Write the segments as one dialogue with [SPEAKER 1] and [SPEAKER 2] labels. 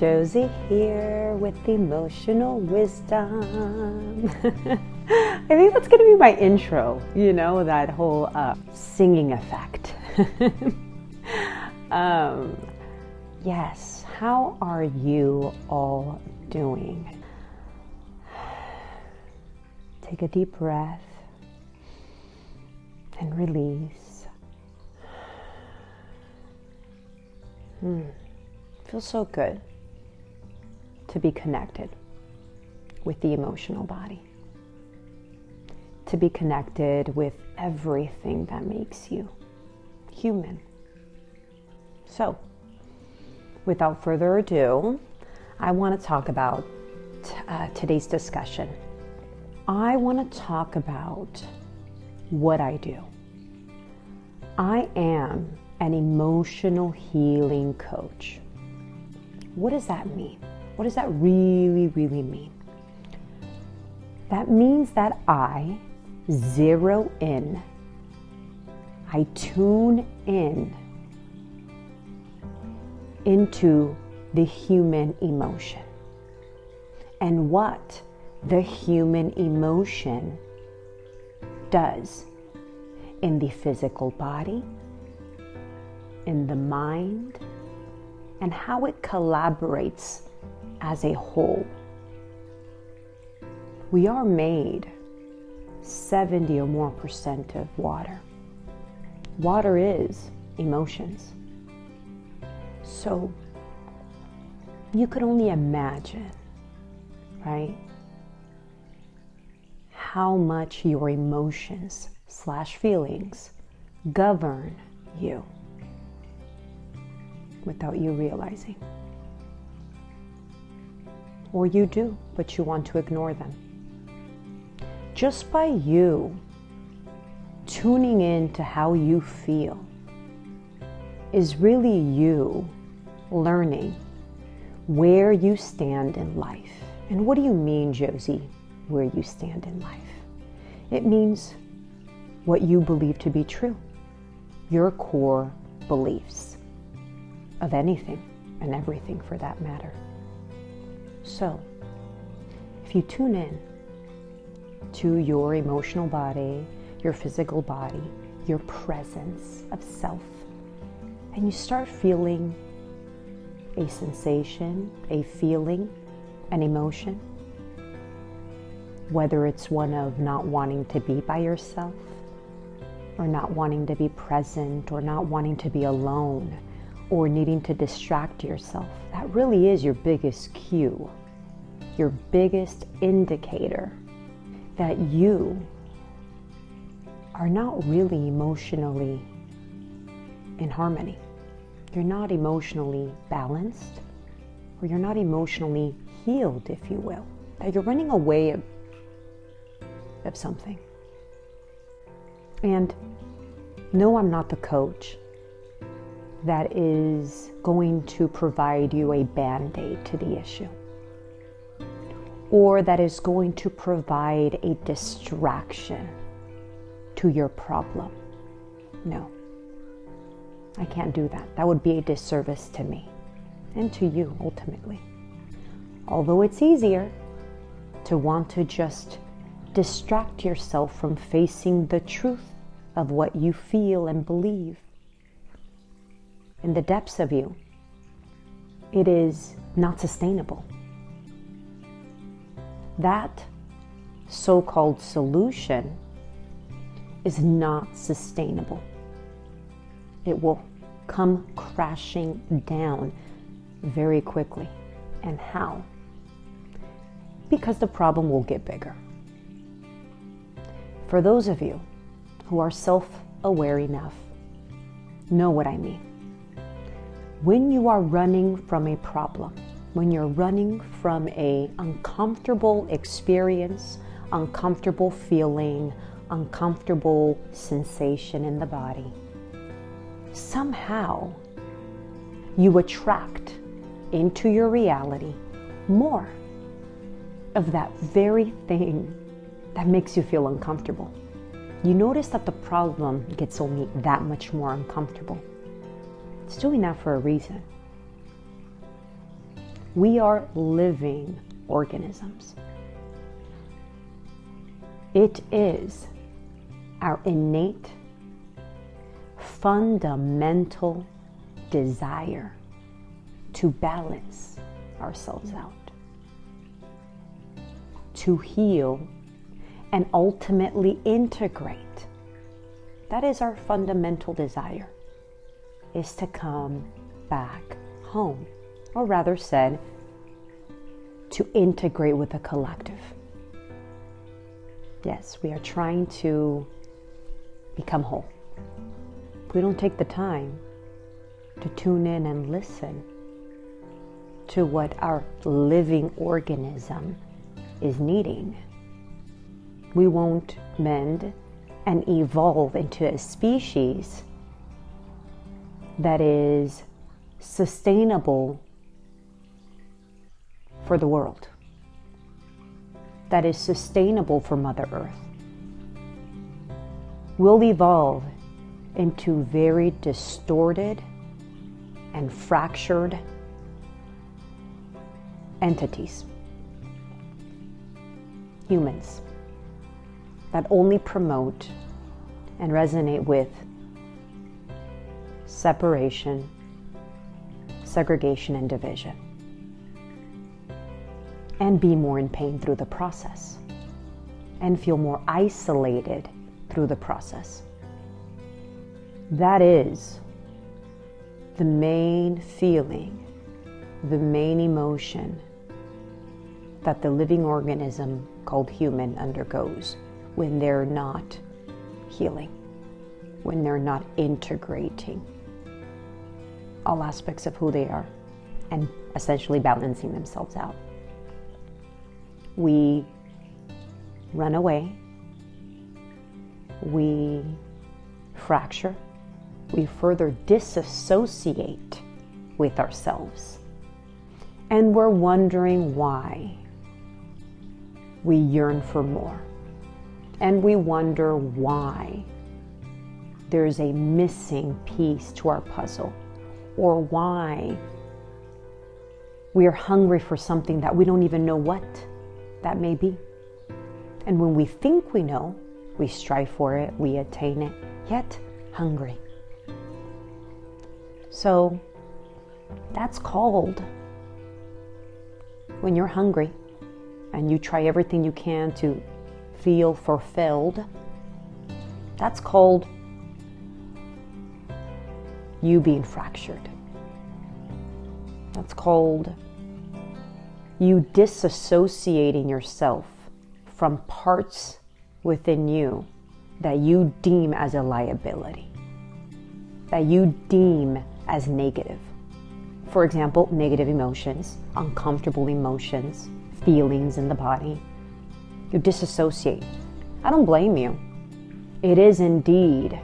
[SPEAKER 1] Josie here with emotional wisdom. I think that's going to be my intro, that whole singing effect. Yes, how are you all doing? Take a deep breath and release. Feels so good to be connected with the emotional body, to be connected with everything that makes you human. So, without further ado, I want to talk about today's discussion. I want to talk about what I do. I am an emotional healing coach. What does that mean? What does that really, really mean? That means that I zero in, I tune in into the human emotion and what the human emotion does in the physical body, in the mind, and how it collaborates as a whole. We are made 70 or more % of water. Water is emotions. So you could only imagine, right, how much your emotions / feelings govern you without you realizing. Or you do, but you want to ignore them. Just by you tuning in to how you feel is really you learning where you stand in life. And what do you mean, Josie, where you stand in life? It means what you believe to be true, your core beliefs of anything and everything for that matter. So, if you tune in to your emotional body, your physical body, your presence of self, and you start feeling a sensation, a feeling, an emotion, whether it's one of not wanting to be by yourself, or not wanting to be present, or not wanting to be alone, or needing to distract yourself, that really is your biggest cue, your biggest indicator that you are not really emotionally in harmony. You're not emotionally balanced, or you're not emotionally healed, if you will. That you're running away of something. And no, I'm not the coach that is going to provide you a band-aid to the issue, or that is going to provide a distraction to your problem. No, I can't do that. That would be a disservice to me and to you ultimately. Although it's easier to want to just distract yourself from facing the truth of what you feel and believe in the depths of you, it is not sustainable. That so-called solution is not sustainable. It will come crashing down very quickly. And how? Because the problem will get bigger. For those of you who are self-aware enough, know what I mean. When you are running from a problem, when you're running from an uncomfortable experience, uncomfortable feeling, uncomfortable sensation in the body, somehow you attract into your reality more of that very thing that makes you feel uncomfortable. You notice that the problem gets only that much more uncomfortable. It's doing that for a reason. We are living organisms. It is our innate, fundamental desire to balance ourselves out, to heal, and ultimately integrate. That is our fundamental desire, is to come back home, or rather said, to integrate with the collective. Yes, we are trying to become whole. If we don't take the time to tune in and listen to what our living organism is needing, we won't mend and evolve into a species that is sustainable for the world, that is sustainable for Mother Earth. We'll evolve into very distorted and fractured entities, humans that only promote and resonate with separation, segregation, and division, and be more in pain through the process, and feel more isolated through the process. That is the main feeling, the main emotion that the living organism called human undergoes when they're not healing, when they're not integrating all aspects of who they are and essentially balancing themselves out. We run away, we fracture, we further disassociate with ourselves, and we're wondering why. We yearn for more, and we wonder why there's a missing piece to our puzzle, or why we are hungry for something that we don't even know what that may be. And when we think we know, we strive for it, we attain it, yet hungry. So that's called, when you're hungry and you try everything you can to feel fulfilled, that's called you being fractured. That's called you disassociating yourself from parts within you that you deem as a liability, that you deem as negative. For example, negative emotions, uncomfortable emotions, feelings in the body. You disassociate. I don't blame you. It is indeed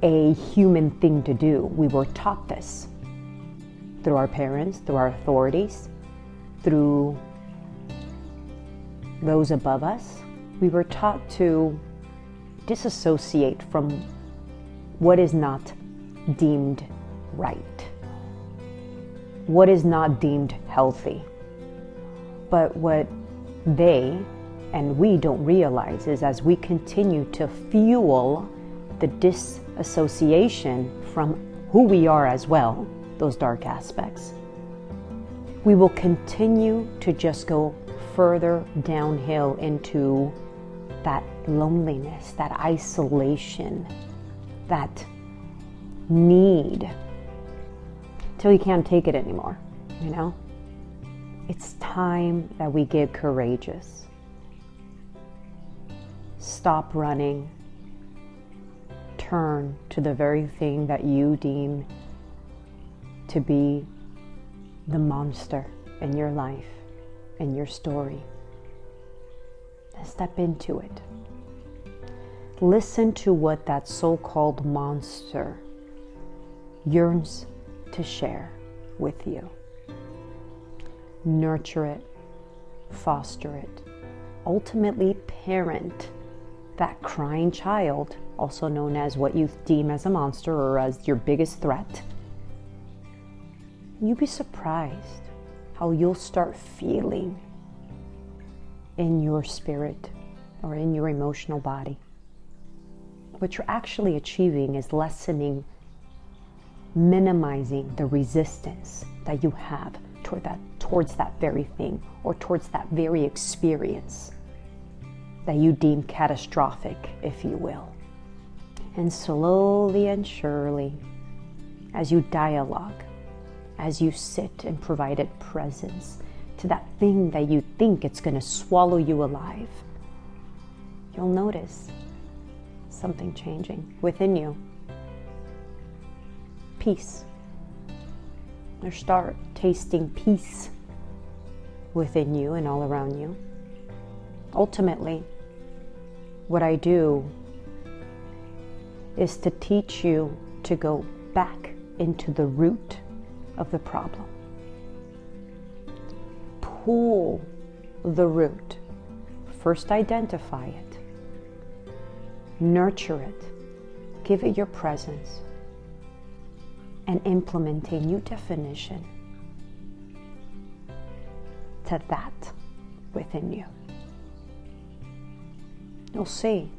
[SPEAKER 1] a human thing to do. We were taught this through our parents, through our authorities, through those above us. We were taught to disassociate from what is not deemed right, what is not deemed healthy. But what they and we don't realize is, as we continue to fuel the disassociation from who we are as well, those dark aspects, we will continue to just go further downhill into that loneliness, that isolation, that need, till we can't take it anymore, you know? It's time that we get courageous. Stop running. Turn to the very thing that you deem to be the monster in your life, in your story. Step into it. Listen to what that so-called monster yearns to share with you. Nurture it, foster it, ultimately parent that crying child, also known as what you deem as a monster or as your biggest threat. You'd be surprised how you'll start feeling in your spirit or in your emotional body. What you're actually achieving is lessening, minimizing the resistance that you have towards that very thing or towards that very experience that you deem catastrophic, if you will. And slowly and surely, as you dialogue, as you sit and provide it presence to that thing that you think it's going to swallow you alive, you'll notice something changing within you. Peace. Or start tasting peace within you and all around you. Ultimately, what I do is to teach you to go back into the root of the problem. Pull the root. First identify it. Nurture it. Give it your presence. And implement a new definition to that within you. You'll see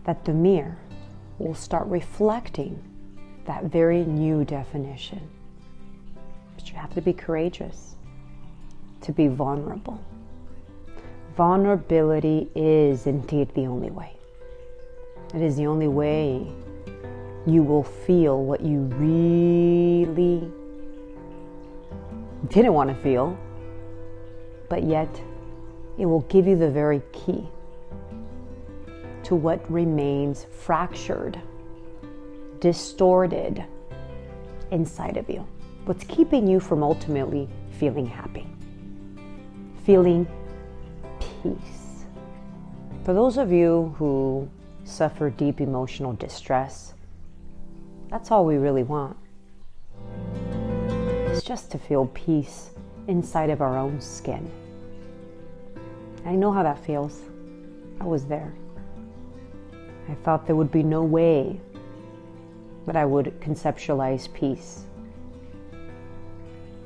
[SPEAKER 1] that the mirror will start reflecting that very new definition. But you have to be courageous to be vulnerable. Vulnerability is indeed the only way. It is the only way you will feel what you really didn't want to feel, but yet it will give you the very key to what remains fractured, distorted inside of you. What's keeping you from ultimately feeling happy, feeling peace. For those of you who suffer deep emotional distress, that's all we really want. It's just to feel peace inside of our own skin. I know how that feels. I was there. I thought there would be no way that I would conceptualize peace,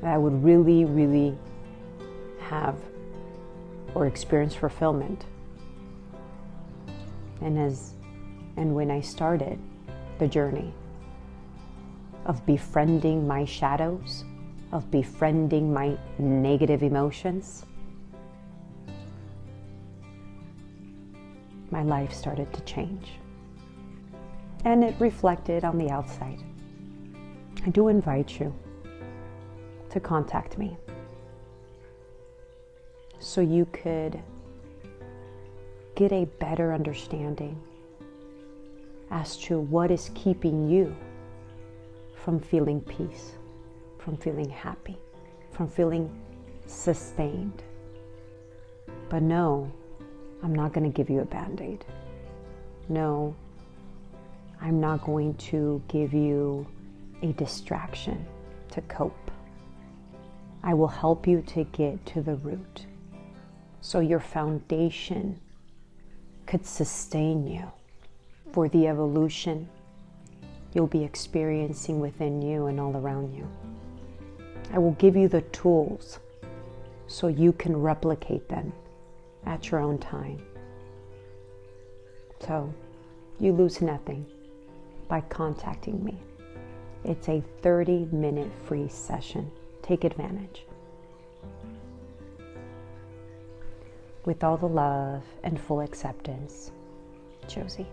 [SPEAKER 1] that I would really, really have or experience fulfillment. And when I started the journey of befriending my shadows, of befriending my negative emotions, my life started to change. And it reflected on the outside. I do invite you to contact me so you could get a better understanding as to what is keeping you from feeling peace, from feeling happy, from feeling sustained. But no, I'm not going to give you a Band-Aid. No, I'm not going to give you a distraction to cope. I will help you to get to the root so your foundation could sustain you for the evolution you'll be experiencing within you and all around you. I will give you the tools so you can replicate them at your own time. So you lose nothing by contacting me. It's a 30-minute free session. Take advantage. With all the love and full acceptance, Josie.